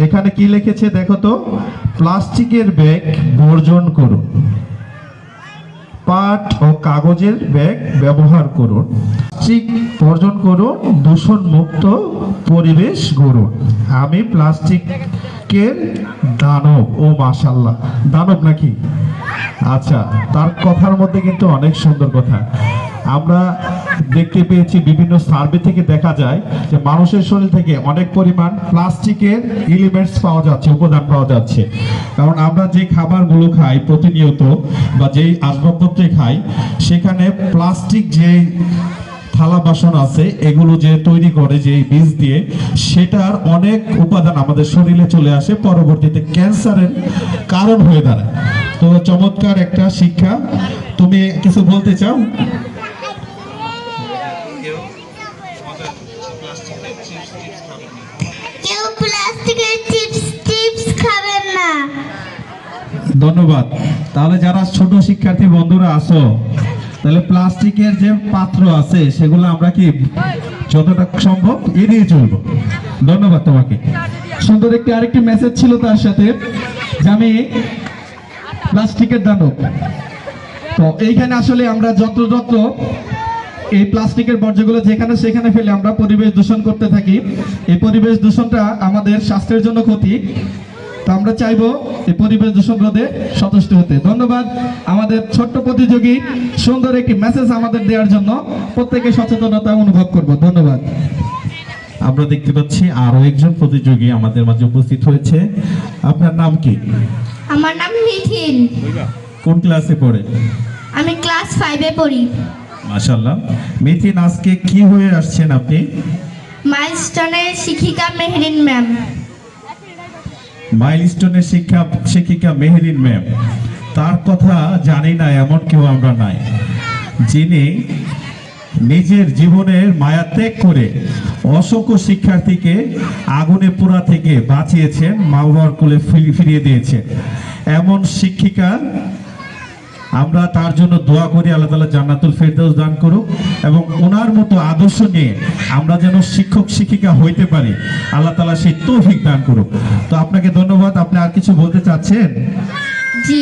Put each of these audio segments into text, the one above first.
এখানে কি লিখেছে দেখো তো, প্লাস্টিকের ব্যাগ বর্জন করুন, পাট ও কাগজের ব্যাগ ব্যবহার করুন, প্লাস্টিক বর্জন করুন, দূষণ মুক্ত পরিবেশ গড়ুন। আমি প্লাস্টিকের দানব। ও মাশাআল্লাহ, দানব নাকি? আচ্ছা, তার কথার মধ্যে কিন্তু অনেক সুন্দর কথা। আমরা দেখতে পেয়েছি বিভিন্ন সার্ভে থেকে দেখা যায় যে মানুষের শরীর থেকে অনেক পরিমাণ প্লাস্টিকের এলিমেন্টস পাওয়া যাচ্ছে, উপাদান পাওয়া যাচ্ছে। কারণ আমরা যে খাবারগুলো খাই প্রতিনিয়ত বা যেই আসবাবপত্রে খাই, সেখানে প্লাস্টিক যে থালা বাসন আছে এগুলো যে তৈরি করে যে বীজ দিয়ে, সেটার অনেক উপাদান আমাদের শরীরে চলে আসে, পরবর্তীতে ক্যান্সারের কারণ হয়ে দাঁড়ায়। তো চমৎকার একটা শিক্ষা। তুমি কিছু বলতে চাও? কেউ প্লাস্টিকের চিপস খাবেন না। ধন্যবাদ। তাহলে যারা ছোট শিক্ষার্থী বন্ধুরা আছো, তাহলে প্লাস্টিকের যে পাত্র আছে সেগুলো আমরা কি যতটা সম্ভব এড়িয়ে চলবো। ধন্যবাদ তোমাকে। সুন্দর আরেকটি মেসেজ ছিল তার সাথে, যে আমি প্লাস্টিকের দানব। তো এইখানে আসলে আমরা যত্র এই প্লাস্টিকের বর্জ্যগুলো যেখানে সেখানে ফেলে আমরা পরিবেশ দূষণ করতে থাকি। এই পরিবেশ দূষণটা আমাদের স্বাস্থ্যের জন্য ক্ষতি। তো আমরা চাইবো এই পরিবেশ দূষণ রোধে সচেষ্ট হতে। ধন্যবাদ আমাদের ছোট্ট প্রতিযোগী সুন্দর একটি মেসেজ আমাদের দেওয়ার জন্য। প্রত্যেকে সচেতনতা অনুভব করব। ধন্যবাদ। আমরা দেখতে পাচ্ছি আরো একজন প্রতিযোগী আমাদের মাঝে উপস্থিত হয়েছে। আপনার নাম কি? আমার নাম মিঠিন। কোন ক্লাসে পড়ে? আমি ক্লাস 5-এ পড়ি। মাশাআল্লাহ। মিথিন, আজকে কি হয়ে আসছেন আপনি? মাইলস্টোনের শিক্ষিকা মেহরিন ম্যাম। মাইলস্টোনের শিক্ষিকা মেহরিন ম্যাম, তার কথা জানি না এমন কেউ আমরা নাই, যিনি নিজের জীবনের মায়া ত্যাগ করে অসংখ্য শিক্ষার্থীকে আগুনে পোড়া থেকে বাঁচিয়েছেন, মা বাবার কোলে ফিরিয়ে দিয়েছেন। এমন শিক্ষিকা, আমরা তার জন্য দোয়া করি আল্লাহ তাআলা জান্নাতুল ফেরদৌস দান করুক, এবং ওনার মতো আদর্শ নিয়ে আমরা যেন শিক্ষক শিক্ষিকা হইতে পারি, আল্লাহ তাআলা সেই তৌফিক দান করুক। তো আপনাকে ধন্যবাদ। আপনি আর কিছু বলতে চাচ্ছেন? জি,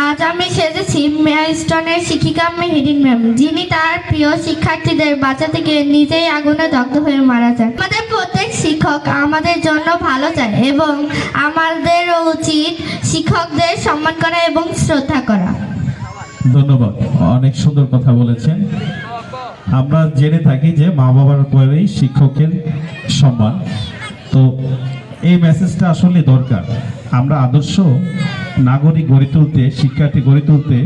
আজ আমি সেজেছি মাইলস্টোনের শিক্ষিকা মেহরিন ম্যাম, যিনি তার প্রিয় শিক্ষার্থীদের বাঁচাতে গিয়ে নিজেই আগুনে দগ্ধ হয়ে মারা যান। আমাদের প্রত্যেক শিক্ষক আমাদের জন্য ভালো চায়, এবং আমাদেরও উচিত শিক্ষকদের সম্মান করা এবং শ্রদ্ধা করা। ধন্যবাদ, অনেক সুন্দর কথা বলেছেন। আমরা জেনে থাকি যে মা বাবার পরেই শিক্ষকের সম্মান। তো এই মেসেজটা আসলে দরকার। আমরা আদর্শ নাগরিক গড়ে তুলতে, শিক্ষার্থী গড়ে তুলতে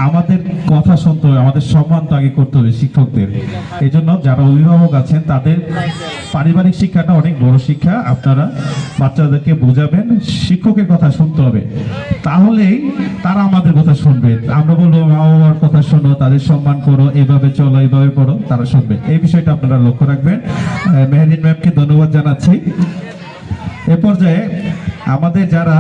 আমাদের কথা শুনতে হবে, আমাদের সম্মান তো আগে করতে হবে শিক্ষকদের। এই জন্য যারা অভিভাবক আছেন তাদের পারিবারিক শিক্ষাটা অনেক বড় শিক্ষা। আপনারা বাচ্চাদেরকে বোঝাবেন, শিক্ষকের কথা শুনতে হবে, তাহলেই তারা আমাদের কথা শুনবে। আমরা বলবো মা বাবার কথা শোনো, তাদের সম্মান করো, এইভাবে চলো, এইভাবে পড়ো, তারা শুনবে। এই বিষয়টা আপনারা লক্ষ্য রাখবেন। মেহরিন ম্যামকে ধন্যবাদ জানাচ্ছি। এ পর্যায়ে আমাদের যারা